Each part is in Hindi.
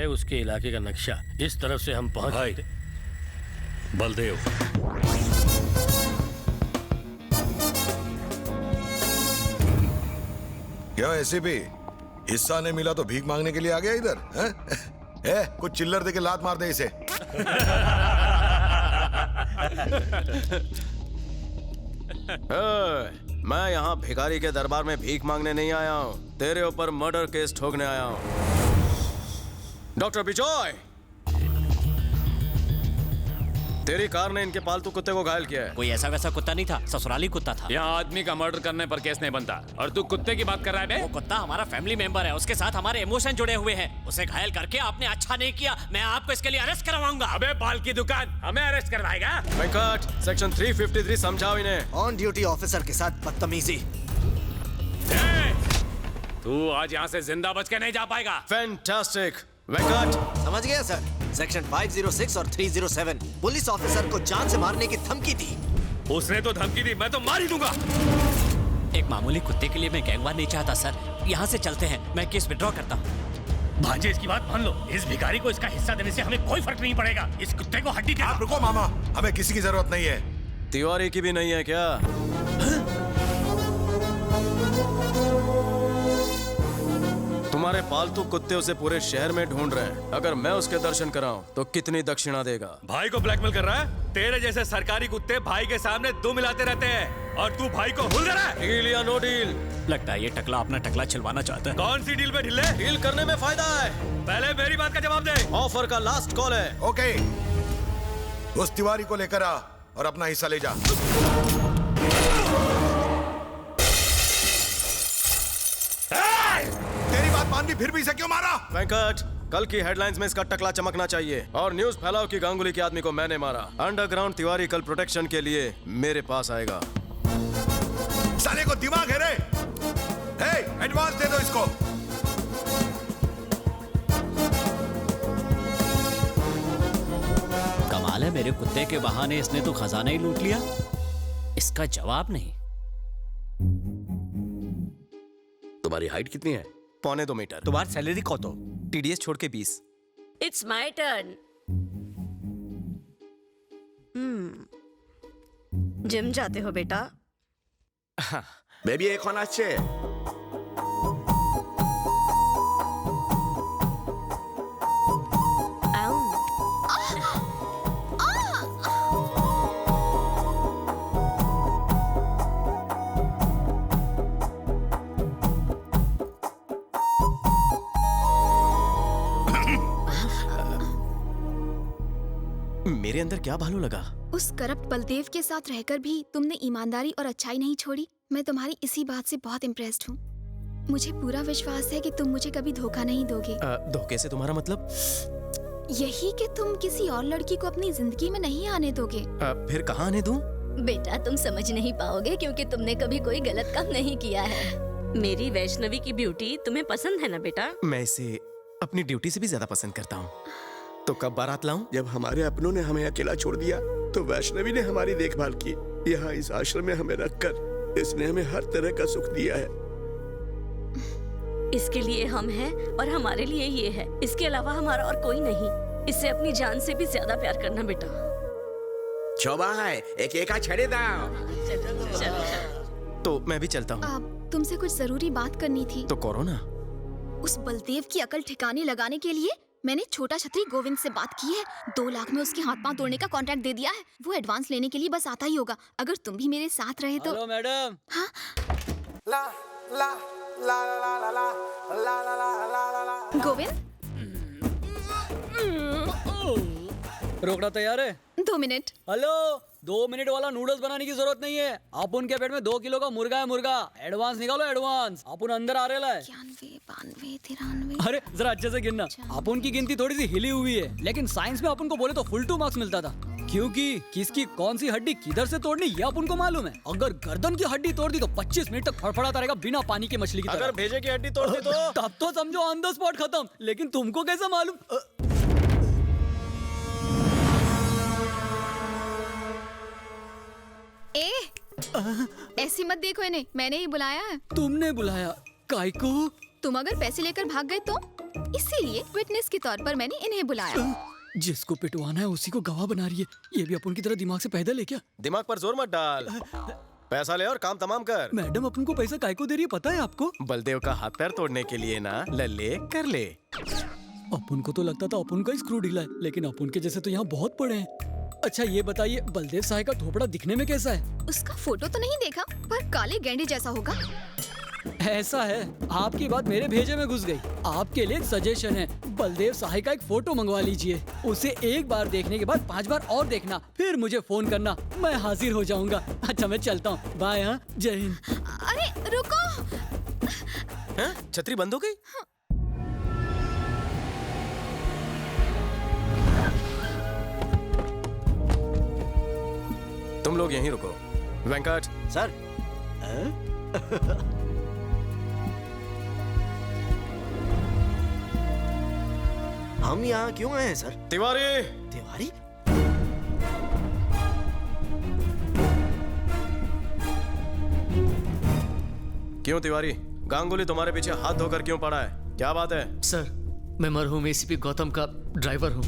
उसके इलाके का नक्शा। इस तरफ से हम पहुंच भाई बलदेव, क्या ऐसे भी हिस्सा नहीं मिला तो भीख मांगने के लिए आ गया इधर? कुछ चिल्लर देके लात मार दे इसे। मैं यहाँ भिखारी के दरबार में भीख मांगने नहीं आया हूँ, तेरे ऊपर मर्डर केस ठोकने आया हूँ। डॉक्टर बिजॉय, तेरी कार ने इनके पालतू कुत्ते को घायल किया है। कोई ऐसा वैसा कुत्ता नहीं था, ससुराली कुत्ता था। यहाँ आदमी का मर्डर करने पर केस नहीं बनता और तू कुत्ते की बात कर रहा है बे? वो कुत्ता हमारा फैमिली मेंबर है, उसके साथ हमारे इमोशन जुड़े हुए हैं। उसे घायल करके आपने अच्छा नहीं किया, मैं आपको इसके लिए अरेस्ट करवाऊंगा। अबे बाल की दुकान, हमें अरेस्ट करवाएगा? वेंकट, सेक्शन 353 समझाओ इन्हें। ऑन ड्यूटी ऑफिसर के साथ बदतमीजी। तू आज यहाँ से जिंदा बच के नहीं जा पाएगा। फैंटास्टिक वेंकट। समझ गया सर। सेक्शन 506 और 307 पुलिस ऑफिसर को जान से मारने की धमकी दी। उसने तो धमकी दी, मैं तो मार ही दूंगा। एक मामूली कुत्ते के लिए मैं गैंगवार नहीं चाहता सर। यहाँ से चलते हैं, मैं केस विड्रॉ करता हूँ। भांजे, इसकी बात मान लो। इस भिखारी को इसका हिस्सा देने से हमें कोई फर्क नहीं पड़ेगा। इस कुत्ते को हड्डी दे। आप रुको मामा, हमें किसी की जरूरत नहीं है। तिवारी की भी नहीं है क्या? तुम्हारे पालतू कुत्ते उसे पूरे शहर में ढूंढ रहे हैं। अगर मैं उसके दर्शन कराऊं तो कितनी दक्षिणा देगा? भाई को ब्लैकमेल कर रहा है? तेरे जैसे सरकारी कुत्ते भाई के सामने दो मिलाते रहते हैं और तू भाई को भूल रहा है। डील या नो डील? लगता है ये टकला अपना टकला छिलवाना चाहता है। कौन सी डील पे ढिल्ले? डील करने में फायदा है। पहले मेरी बात का जवाब दे। ऑफर का लास्ट कॉल है। ओके, उस तिवारी को लेकर आ और अपना हिस्सा ले जा। तेरी बात मान दी, फिर भी इसे क्यों मारा? वेंकट, कल की हेडलाइंस में इसका टकला चमकना चाहिए और न्यूज़ फैलाओ कि गांगुली के आदमी को मैंने मारा। अंडरग्राउंड तिवारी कल प्रोटेक्शन के लिए मेरे पास आएगा। साले को दिमाग है रे? एडवांस दे दो इसको। कमाल है, मेरे कुत्ते के बहाने इसने तो खजाना ही लूट लिया। इसका जवाब नहीं। तुम्हारी हाइट कितनी है? 1.25 मीटर। तुम्हारी सैलरी कौन तो? टीडीएस छोड़ के 20। It's my turn. जिम जाते हो बेटा? बेबी एक होना चाहिए। मेरे अंदर क्या भालू लगा? उस करप्ट बलदेव के साथ रहकर भी तुमने ईमानदारी और अच्छाई नहीं छोड़ी। मैं तुम्हारी इसी बात से बहुत इम्प्रेस्ड हूँ। मुझे पूरा विश्वास है कि तुम मुझे कभी धोखा नहीं दोगे। धोखे से तुम्हारा मतलब? यही कि तुम किसी और लड़की को अपनी जिंदगी में नहीं आने दोगे। फिर कहाँ आने दूं? बेटा तुम समझ नहीं पाओगे क्योंकि तुमने कभी कोई गलत काम नहीं किया है। मेरी वैष्णवी की ब्यूटी तुम्हें पसंद है ना बेटा? मैं इसे अपनी ड्यूटी से भी ज्यादा पसंद करता हूँ। तो कब बारात लाऊं? जब हमारे अपनों ने हमें अकेला छोड़ दिया तो वैष्णवी ने हमारी देखभाल की। यहाँ इस आश्रम में हमें रखकर इसने हमें हर तरह का सुख दिया है। इसके लिए हम हैं और हमारे लिए ये है। इसके अलावा हमारा और कोई नहीं। इससे अपनी जान से भी ज्यादा प्यार करना बेटा। चौबाई एक एका छड़े दाओ। तो मैं भी चलता हूँ। अब तुमसे कुछ जरूरी बात करनी थी। तो करो ना। उस बलदेव की अकल ठिकाने लगाने के लिए मैंने छोटा छतरी गोविंद से बात की है। 2 लाख में उसके हाथ पांव तोड़ने का कॉन्ट्रैक्ट दे दिया है। वो एडवांस लेने के लिए बस आता ही होगा। अगर तुम भी मेरे साथ रहे तो। Hello madam. हाँ? ला ला ला ला ला ला ला ला ला ला। गोविंद, रोकड़ा तैयार है? 2 मिनट। हेलो, 2 मिनट वाला नूडल्स बनाने की जरूरत नहीं है। आप उनके पेट में 2 किलो का मुर्गा है। मुर्गा एडवांस निकालो, एडवांस। आप उन अंदर आ रहे हैं। 91, 92, 93। अरे जरा अच्छे से गिनना। अपन की गिनती थोड़ी सी हिली हुई है, लेकिन साइंस में अपन को बोले तो फुल 2 मार्क्स मिलता था, क्योंकि किसकी कौन सी हड्डी किधर से तोड़नी ये अपन को मालूम है। अगर गर्दन की हड्डी तोड़ दी तो 25 मिनट तक फड़फड़ाता रहेगा बिना पानी के मछली की तरह। अगर भेजे की हड्डी तोड़ दी तो तब तो समझो ऑन द स्पॉट खत्म। लेकिन तुमको कैसा मालूम? ऐसी मत देखो इन्हें, मैंने ही बुलाया है। तुमने बुलाया? काय को? तुम अगर पैसे लेकर भाग गए तो? इसीलिए विटनेस के तौर पर मैंने इन्हें बुलाया। जिसको पिटवाना है उसी को गवाह बना रही है। ये भी अपन की तरह दिमाग से पैदल है क्या? दिमाग पर जोर मत डाल, पैसा ले और काम तमाम कर। मैडम अपन को पैसा काय को दे रही है पता है आपको? बलदेव का हाथ पैर तोड़ने के लिए ना, ले कर ले। अपन को तो लगता था अपन का स्क्रू ढीला है, लेकिन अपन के जैसे तो यहाँ बहुत पड़े हैं। अच्छा ये बताइए, बलदेव साहब का थोपड़ा दिखने में कैसा है? उसका फोटो तो नहीं देखा, पर काले गेंडे जैसा होगा। ऐसा है, आपकी बात मेरे भेजे में घुस गई। आपके लिए एक सजेशन है, बलदेव साहब का एक फोटो मंगवा लीजिए। उसे एक बार देखने के बाद 5 बार और देखना, फिर मुझे फोन करना, मैं हाजिर हो जाऊंगा। अच्छा मैं चलता हूँ, बाय। हाँ, जय हिंद। अरे रुको। हैं? छतरी बंद हो गई? तुम लोग यहीं रुको। वेंकट सर। हम यहाँ क्यों आए हैं सर? तिवारी। तिवारी? क्यों तिवारी, गांगुली तुम्हारे पीछे हाथ धोकर क्यों पड़ा है? क्या बात है? सर, मैं मरहूम एसीपी गौतम का ड्राइवर हूँ।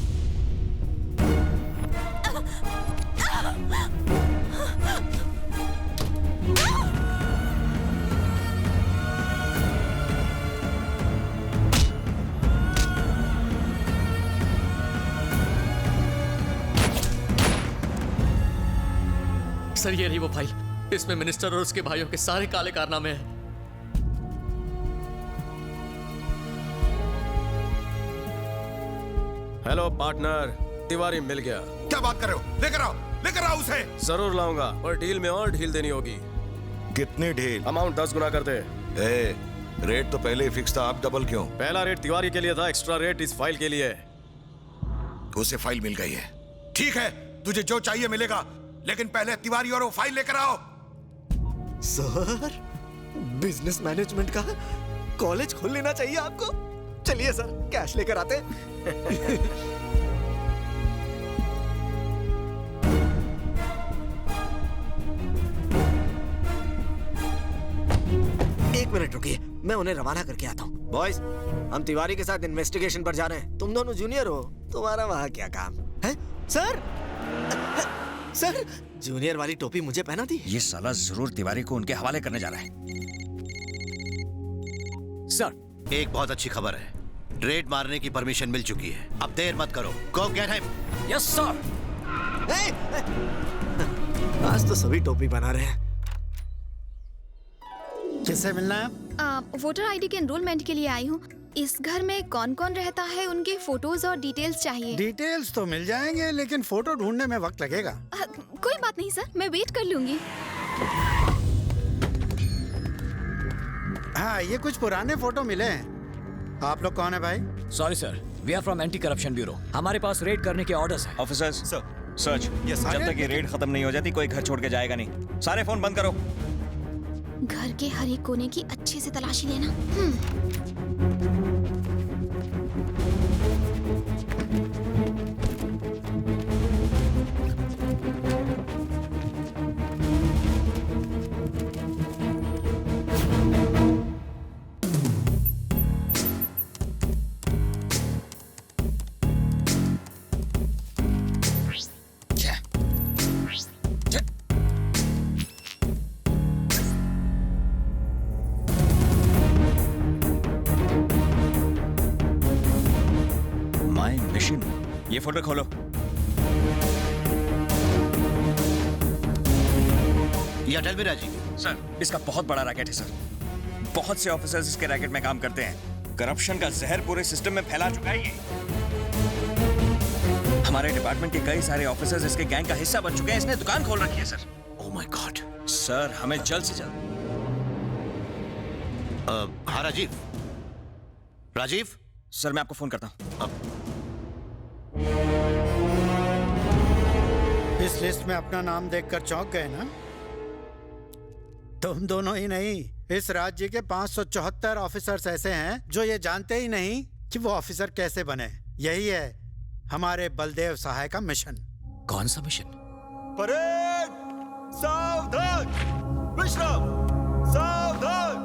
सर ये रही वो फाइल, इसमें मिनिस्टर और उसके भाइयों के सारे काले कारनामे हैं। हेलो पार्टनर, तिवारी मिल गया। क्या बात कर रहे हो? लेकर आओ उसे। जरूर लाऊंगा, और डील में और ढील देनी होगी। कितनी ढील? अमाउंट 10 गुना कर दे। रेट तो पहले ही फिक्स था, आप डबल क्यों? पहला रेट तिवारी के लिए था, एक्स्ट्रा रेट इस फाइल के लिए। उसे फाइल मिल गई है। ठीक है, तुझे जो चाहिए मिलेगा, लेकिन पहले तिवारी और वो फाइल लेकर आओ। सर, बिजनेस मैनेजमेंट का कॉलेज खोल लेना चाहिए आपको। चलिए सर, कैश लेकर आते हैं। एक मिनट रुकिए, मैं उन्हें रवाना करके आता हूँ। बॉयज, हम तिवारी के साथ इन्वेस्टिगेशन पर जा रहे हैं। तुम दोनों जूनियर हो, तुम्हारा वहाँ क्या काम है? सर, सर, जूनियर वाली टोपी मुझे पहना दी। ये साला जरूर तिवारी को उनके हवाले करने जा रहा है। सर, एक बहुत अच्छी खबर है, रेड मारने की परमिशन मिल चुकी है। अब देर मत करो, गो गेट हिम। Yes sir. आज तो सभी टोपी बना रहे हैं। किससे मिलना है? वोटर आईडी के एनरोलमेंट के लिए आई हूँ। इस घर में कौन कौन रहता है, उनके फोटोज और डिटेल्स चाहिए। डिटेल्स तो मिल जाएंगे, लेकिन फोटो ढूंढने में वक्त लगेगा। कोई बात नहीं सर, मैं वेट कर लूंगी। हाँ, ये कुछ पुराने फोटो मिले हैं। आप लोग कौन है भाई? Sorry sir, we are from anti corruption bureau. हमारे पास रेड करने के ऑर्डर्स हैं। Officers, search. जब तक ये रेड खत्म नहीं हो जाती, कोई घर छोड़ के जाएगा नहीं। सारे फोन बंद करो। घर के हर एक कोने की अच्छे से तलाशी लेना। ये फोल्डर खोलो। या टेल मी राजीव। सर, इसका बहुत बड़ा रैकेट है सर। बहुत से ऑफिसर्स इसके रैकेट में काम करते हैं। करप्शन का जहर पूरे सिस्टम में फैला चुका है ये। हमारे डिपार्टमेंट के कई सारे ऑफिसर्स इसके गैंग का हिस्सा बन चुके हैं। इसने दुकान खोल रखी है sir. Oh my God. Sir, हमें जल्द से जल्द। हाँ राजीव। राजीव सर, मैं आपको फोन करता हूँ। इस लिस्ट में अपना नाम देखकर चौंक गए ना? तुम दोनों ही नहीं, इस राज्य के 574 ऑफिसर्स ऐसे हैं जो ये जानते ही नहीं कि वो ऑफिसर कैसे बने। यही है हमारे बलदेव सहाय का मिशन। कौन सा मिशन? परेड सावधान, विश्राम सावधान।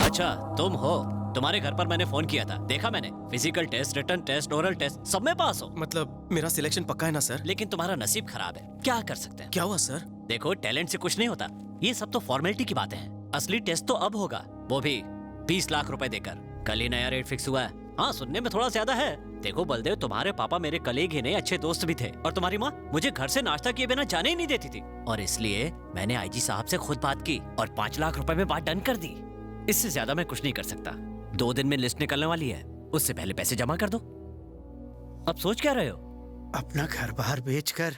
अच्छा, तुम हो। तुम्हारे घर पर मैंने फोन किया था, देखा मैंने। Physical test, written test, oral test, सब में पास हो। मतलब मेरा सिलेक्शन पक्का है ना सर? लेकिन तुम्हारा नसीब खराब है, क्या कर सकते हैं। क्या हुआ सर? देखो, टैलेंट से कुछ नहीं होता, ये सब तो फॉर्मेलिटी की बातें हैं। असली टेस्ट तो अब होगा, वो भी 20 लाख रुपए देकर। कल ही नया रेट फिक्स हुआ है। हाँ, सुनने में थोड़ा ज्यादा है। देखो बलदेव, तुम्हारे पापा मेरे कलीग ही नहीं, अच्छे दोस्त भी थे। और तुम्हारी माँ मुझे घर से नाश्ता किए बिना जाने ही नहीं देती थी। और इसलिए मैंने आईजी साहब से खुद बात की और 5 लाख रुपए में बात डन कर दी। इससे ज्यादा मैं कुछ नहीं कर सकता। 2 दिन में लिस्ट निकलने वाली है, उससे पहले पैसे जमा कर दो। अब सोच क्या रहे हो? अपना घर बाहर बेचकर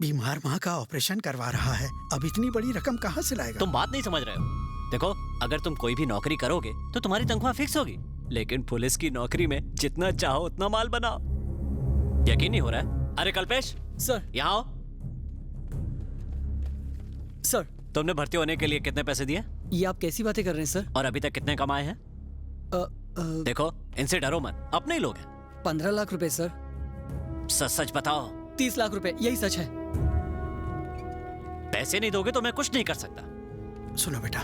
बीमार माँ का ऑपरेशन करवा रहा है। अब इतनी बड़ी रकम कहाँ से लाएगा? तुम बात नहीं समझ रहे हो। देखो, अगर तुम कोई भी नौकरी करोगे तो तुम्हारी तनख्वाह फिक्स होगी, लेकिन पुलिस की नौकरी में जितना चाहो उतना माल बनाओ। यकीन नहीं हो रहा है? अरे कल्पेश सर, यहाँ आओ। सर, तुमने भर्ती होने के लिए कितने पैसे दिए? ये आप कैसी बातें कर रहे हैं सर? और अभी तक कितने कमाए हैं? देखो, इनसे डरो मत, अपने ही लोग हैं। 15 लाख रुपए सर। सच सच बताओ। 30 लाख रुपए, यही सच है। पैसे नहीं दोगे तो मैं कुछ नहीं कर सकता। सुनो बेटा,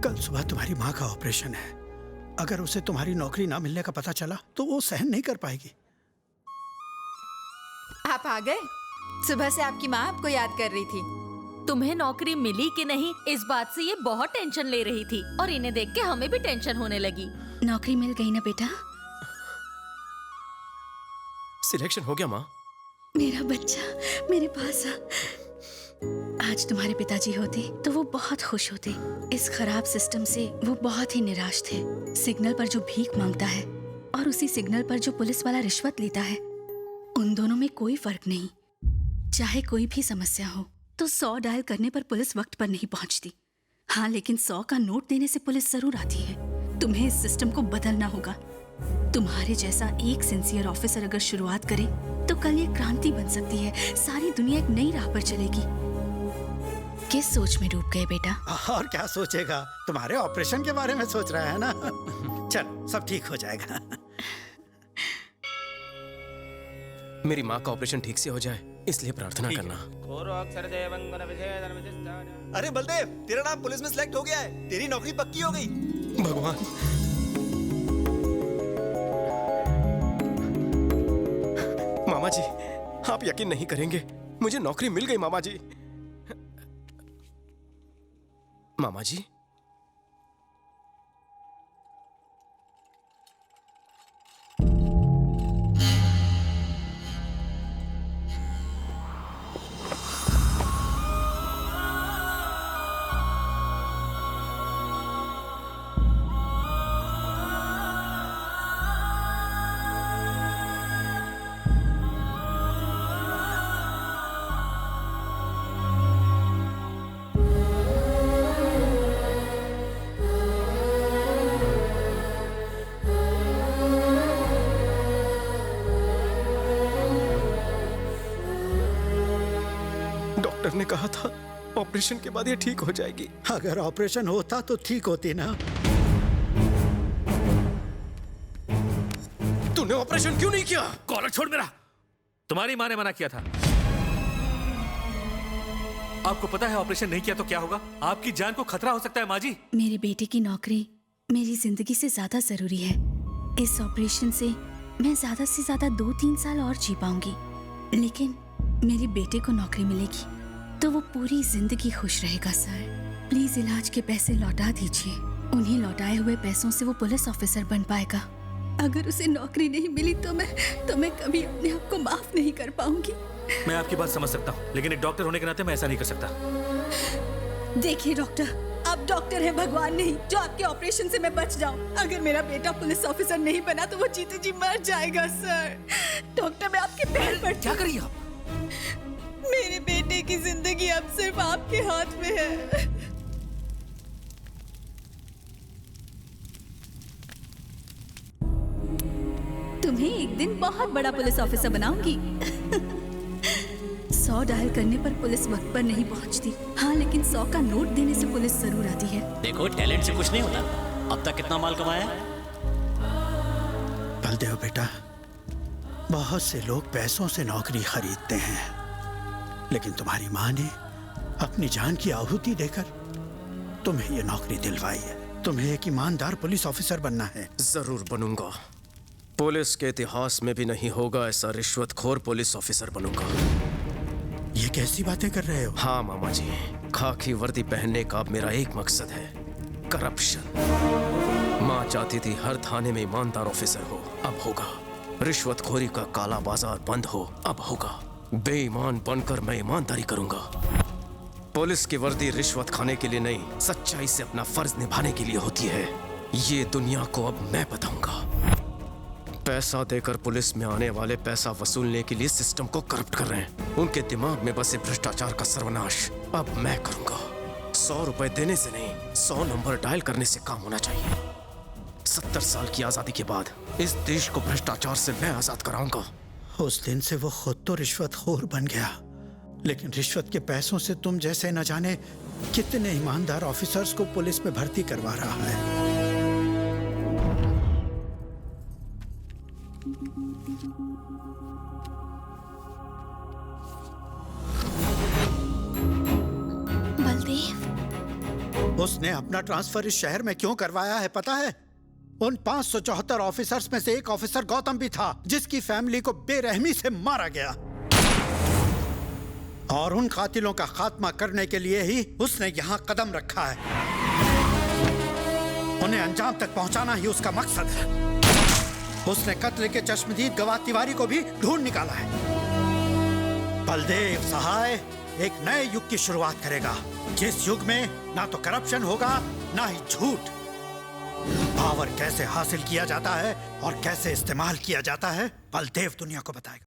कल सुबह तुम्हारी माँ का ऑपरेशन है। अगर उसे तुम्हारी नौकरी ना मिलने का पता चला तो वो सहन नहीं कर पाएगी। आप आ गए? सुबह से आपकी माँ आपको याद कर रही थी। तुम्हें नौकरी मिली कि नहीं, इस बात से ये बहुत टेंशन ले रही थी और इन्हें देख के हमें भी टेंशन होने लगी। नौकरी मिल गई ना बेटा? सिलेक्शन हो गया माँ? मेरा बच्चा मेरे पास आ। आज तुम्हारे पिताजी होते तो वो बहुत खुश होते। इस खराब सिस्टम से वो बहुत ही निराश थे। सिग्नल पर जो भीख मांगता है और उसी सिग्नल पर जो पुलिस वाला रिश्वत लेता है, उन दोनों में कोई फर्क नहीं। चाहे कोई भी समस्या हो तो 100 डायल करने पर पुलिस वक्त पर नहीं पहुंचती। हाँ, लेकिन 100 का नोट देने से पुलिस जरूर आती है। तुम्हें इस सिस्टम को बदलना होगा। तुम्हारे जैसा एक सिंसियर ऑफिसर अगर शुरुआत करे तो कल ये क्रांति बन सकती है। सारी दुनिया एक नई राह पर चलेगी। किस सोच में डूब गए बेटा? और क्या सोचेगा, तुम्हारे ऑपरेशन के बारे में सोच रहा है ना। चल, सब ठीक हो जाएगा। मेरी माँ का ऑपरेशन ठीक से हो जाए, इसलिए प्रार्थना करना। अरे बलदेव, तेरा नाम पुलिस में सिलेक्ट हो गया है। तेरी नौकरी पक्की हो गई। भगवान, मामा जी, आप यकीन नहीं करेंगे, मुझे नौकरी मिल गई मामा जी। मामा जी, डॉक्टर ने कहा था ऑपरेशन के बाद ये ठीक हो जाएगी। अगर ऑपरेशन होता तो ठीक होती ना। तूने ऑपरेशन क्यों नहीं किया? कॉलर छोड़ मेरा। तुम्हारी माँ ने मना किया था। आपको पता है ऑपरेशन नहीं किया तो क्या होगा? आपकी जान को खतरा हो सकता है माँ जी। मेरे बेटे की नौकरी मेरी जिंदगी से ज्यादा जरूरी है। इस ऑपरेशन से मैं ज्यादा से ज्यादा 2-3 साल और जी पाऊंगी, लेकिन मेरे बेटे को नौकरी मिलेगी तो वो पूरी जिंदगी खुश रहेगा। सर, प्लीज इलाज के पैसे लौटा दीजिए। उन्हीं लौटाए हुए पैसों से वो पुलिस ऑफिसर बन पाएगा। अगर उसे नौकरी नहीं मिली तो मैं कभी अपने आप को माफ नहीं कर पाऊंगी। मैं आपकी बात समझ सकता हूँ, लेकिन एक डॉक्टर होने के नाते मैं ऐसा नहीं कर सकता। देखिए डॉक्टर, आप डॉक्टर हैं, भगवान नहीं, जो आपके ऑपरेशन से मैं बच जाऊं। अगर मेरा बेटा पुलिस ऑफिसर नहीं बना तो वो जीते जी मर जाएगा। सर, डॉक्टर, मैं आपके पैर पर। क्या करिए आप? मेरे बेटे की जिंदगी अब सिर्फ आपके हाथ में है। तुम्हें एक दिन बहुत बड़ा पुलिस ऑफिसर बनाऊंगी। 100 डायल करने पर पुलिस वक्त पर नहीं पहुंचती। हाँ, लेकिन 100 का नोट देने से पुलिस जरूर आती है। देखो, टैलेंट से कुछ नहीं होता। अब तक कितना माल कमाया है? बलदेव बेटा, बहुत से लोग पैसों से नौकरी खरीदते हैं, लेकिन तुम्हारी माँ ने अपनी जान की आहुति देकर तुम्हें ये नौकरी दिलवाई है। तुम्हें एक ईमानदार पुलिस ऑफिसर बनना है। जरूर बनूंगा। पुलिस के इतिहास में भी नहीं होगा ऐसा रिश्वतखोर पुलिस ऑफिसर बनूंगा। ये कैसी बातें कर रहे हो? हाँ मामा जी, खाकी वर्दी पहनने का अब मेरा एक मकसद है, करप्शन। माँ चाहती थी हर थाने में ईमानदार ऑफिसर हो, अब होगा। रिश्वतखोरी का काला बाजार बंद हो, अब होगा। बेईमान बनकर मैं ईमानदारी करूंगा। पुलिस की वर्दी रिश्वत खाने के लिए नहीं, सच्चाई से अपना फर्ज निभाने के लिए होती है। ये दुनिया को अब मैं बताऊंगा। पैसा देकर पुलिस में आने वाले पैसा वसूलने के लिए सिस्टम को करप्ट कर रहे हैं। उनके दिमाग में बसे भ्रष्टाचार का सर्वनाश अब मैं करूंगा। 100 रुपए देने से नहीं, 100 नंबर डायल करने से काम होना चाहिए। 70 साल की आजादी के बाद इस देश को भ्रष्टाचार से मैं आजाद कराऊंगा। उस दिन से वो खुद तो रिश्वतखोर बन गया, लेकिन रिश्वत के पैसों से तुम जैसे न जाने कितने ईमानदार ऑफिसर्स को पुलिस में भर्ती करवा रहा है। बलदेव, उसने अपना ट्रांसफर इस शहर में क्यों करवाया है पता है? उन 574 ऑफिसर्स में से एक ऑफिसर गौतम भी था, जिसकी फैमिली को बेरहमी से मारा गया। और उन कातिलों का खात्मा करने के लिए ही उसने यहाँ कदम रखा है। उन्हें अंजाम तक पहुंचाना ही उसका मकसद है। उसने कत्ल के चश्मदीद गवाह तिवारी को भी ढूंढ निकाला है। बलदेव सहाय एक नए युग की शुरुआत करेगा, जिस युग में ना तो करप्शन होगा ना ही झूठ। पावर कैसे हासिल किया जाता है और कैसे इस्तेमाल किया जाता है, बलदेव दुनिया को बताएगा।